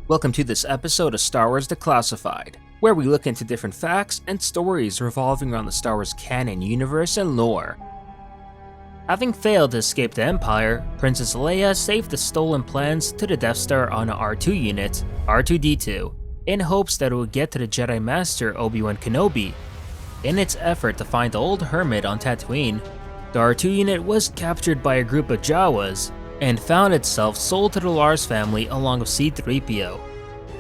Welcome to this episode of Star Wars Declassified, where we look into different facts and stories revolving around the Star Wars canon universe and lore. Having failed to escape the Empire, Princess Leia saved the stolen plans to the Death Star on an R2 unit, R2-D2, in hopes that it would get to the Jedi Master ObiWan Kenobi. In its effort to find the old hermit on Tatooine, the R2 unit was captured by a group of Jawas, and found itself sold to the Lars family along with C-3PO.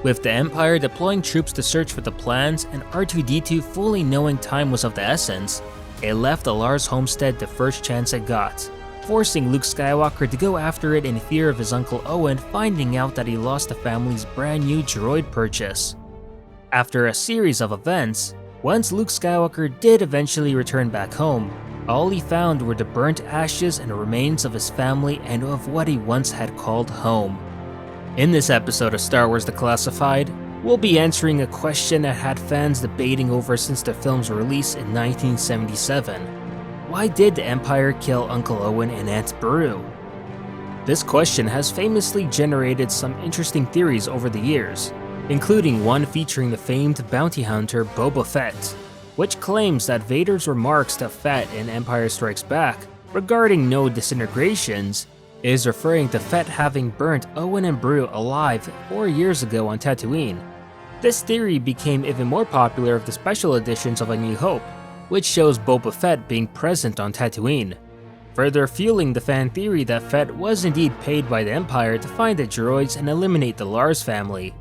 With the Empire deploying troops to search for the plans and R2-D2 fully knowing time was of the essence, it left the Lars homestead the first chance it got, forcing Luke Skywalker to go after it in fear of his uncle Owen finding out that he lost the family's brand new droid purchase. After a series of events, once Luke Skywalker did eventually return back home, all he found were the burnt ashes and remains of his family and of what he once had called home. In this episode of Star Wars Declassified, we'll be answering a question that had fans debating over since the film's release in 1977. Why did the Empire kill Uncle Owen and Aunt Beru? This question has famously generated some interesting theories over the years, including one featuring the famed bounty hunter Boba Fett, which claims that Vader's remarks to Fett in Empire Strikes Back regarding no disintegrations is referring to Fett having burnt Owen and Beru alive 4 years ago on Tatooine. This theory became even more popular with the special editions of A New Hope, which shows Boba Fett being present on Tatooine, further fueling the fan theory that Fett was indeed paid by the Empire to find the droids and eliminate the Lars family.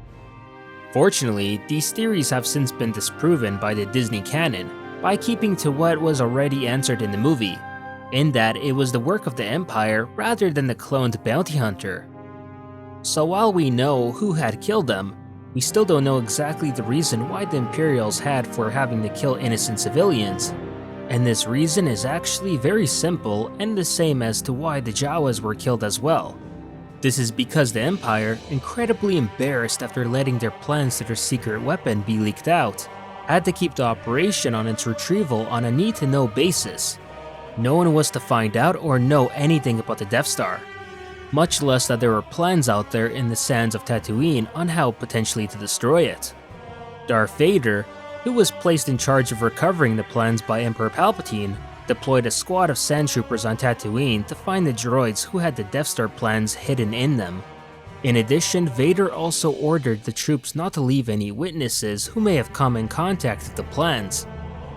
Fortunately, these theories have since been disproven by the Disney canon by keeping to what was already answered in the movie, in that it was the work of the Empire rather than the cloned bounty hunter. So while we know who had killed them, we still don't know exactly the reason why the Imperials had for having to kill innocent civilians, and this reason is actually very simple and the same as to why the Jawas were killed as well. This is because the Empire, incredibly embarrassed after letting their plans to their secret weapon be leaked out, had to keep the operation on its retrieval on a need-to-know basis. No one was to find out or know anything about the Death Star, much less that there were plans out there in the sands of Tatooine on how potentially to destroy it. Darth Vader, who was placed in charge of recovering the plans by Emperor Palpatine, deployed a squad of sand troopers on Tatooine to find the droids who had the Death Star plans hidden in them. In addition, Vader also ordered the troops not to leave any witnesses who may have come in contact with the plans.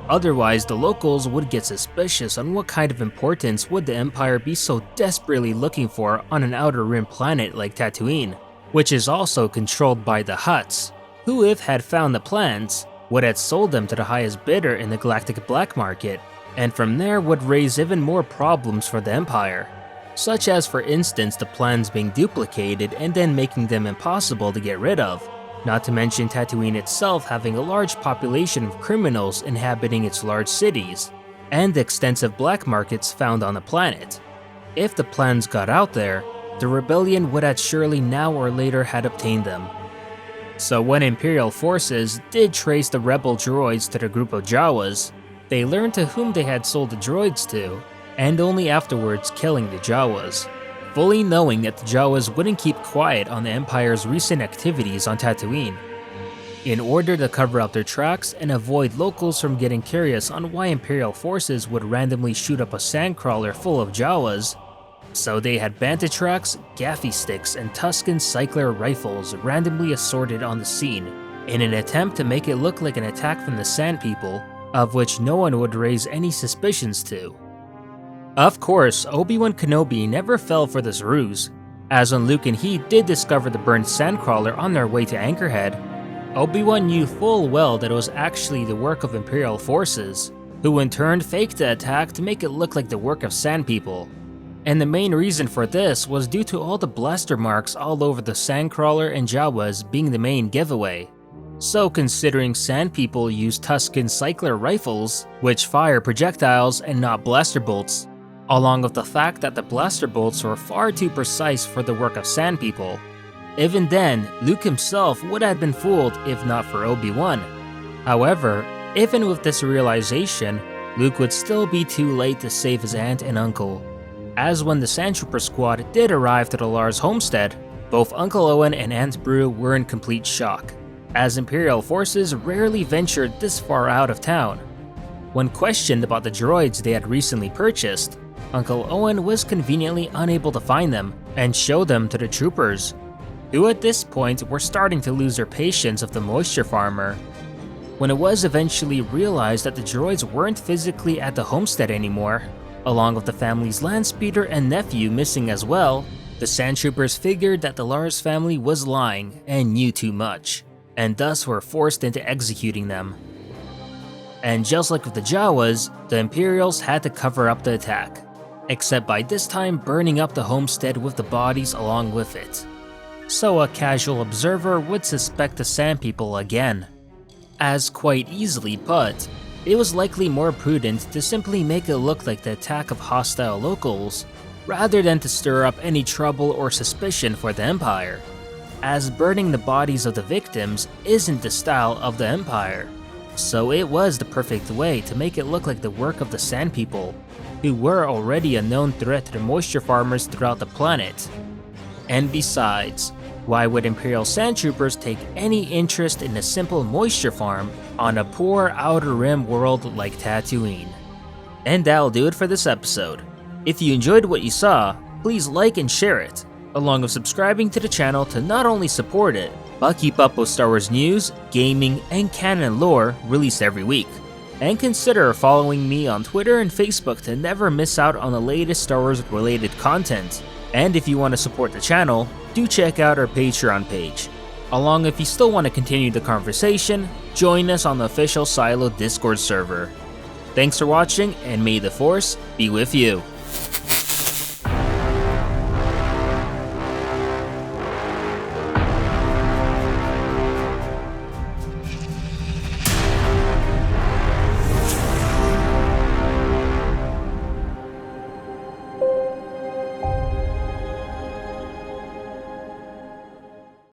Otherwise, the locals would get suspicious on what kind of importance would the Empire be so desperately looking for on an outer rim planet like Tatooine, which is also controlled by the Hutts, who if had found the plans, would have sold them to the highest bidder in the galactic black market, and from there would raise even more problems for the Empire, such as for instance the plans being duplicated and then making them impossible to get rid of, not to mention Tatooine itself having a large population of criminals inhabiting its large cities, and the extensive black markets found on the planet. If the plans got out there, the rebellion would have surely now or later had obtained them. So when Imperial forces did trace the rebel droids to the group of Jawas, they learned to whom they had sold the droids to, and only afterwards killing the Jawas, fully knowing that the Jawas wouldn't keep quiet on the Empire's recent activities on Tatooine. In order to cover up their tracks and avoid locals from getting curious on why Imperial forces would randomly shoot up a sandcrawler full of Jawas, so they had banta tracks, gaffy sticks, and Tusken cycler rifles randomly assorted on the scene, in an attempt to make it look like an attack from the Sand People, of which no one would raise any suspicions to. Of course, ObiWan Kenobi never fell for this ruse, as when Luke and he did discover the burned sandcrawler on their way to Anchorhead, Obi-Wan knew full well that it was actually the work of Imperial forces, who in turn faked the attack to make it look like the work of Sand People. And the main reason for this was due to all the blaster marks all over the sandcrawler and Jawas being the main giveaway. So considering Sand People use Tusken cycler rifles, which fire projectiles and not blaster bolts, along with the fact that the blaster bolts were far too precise for the work of Sand People, even then, Luke himself would have been fooled if not for Obi-Wan. However, Even with this realization, Luke would still be too late to save his aunt and uncle, as when the Sandtrooper squad did arrive to the Lars homestead, both Uncle Owen and Aunt Beru were in complete shock, as Imperial forces rarely ventured this far out of town. When questioned about the droids they had recently purchased, Uncle Owen was conveniently unable to find them and show them to the troopers, who at this point were starting to lose their patience of the moisture farmer. When it was eventually realized that the droids weren't physically at the homestead anymore, along with the family's land speeder and nephew missing as well, the Sandtroopers figured that the Lars family was lying and knew too much, and thus were forced into executing them. And just like with the Jawas, the Imperials had to cover up the attack, except by this time burning up the homestead with the bodies along with it. So a casual observer would suspect the Sand People again. As quite easily put, it was likely more prudent to simply make it look like the attack of hostile locals, rather than to stir up any trouble or suspicion for the Empire, as burning the bodies of the victims isn't the style of the Empire. So it was the perfect way to make it look like the work of the Sand People, who were already a known threat to the moisture farmers throughout the planet. And besides, why would Imperial Sandtroopers take any interest in a simple moisture farm on a poor Outer Rim world like Tatooine? And that'll do it for this episode. If you enjoyed what you saw, please like and share it, along with subscribing to the channel to not only support it, but keep up with Star Wars news, gaming, and canon lore released every week. And consider following me on Twitter and Facebook to never miss out on the latest Star Wars related content. And if you want to support the channel, do check out our Patreon page. Along if you still want to continue the conversation, join us on the official Silo Discord server. Thanks for watching, and may the Force be with you.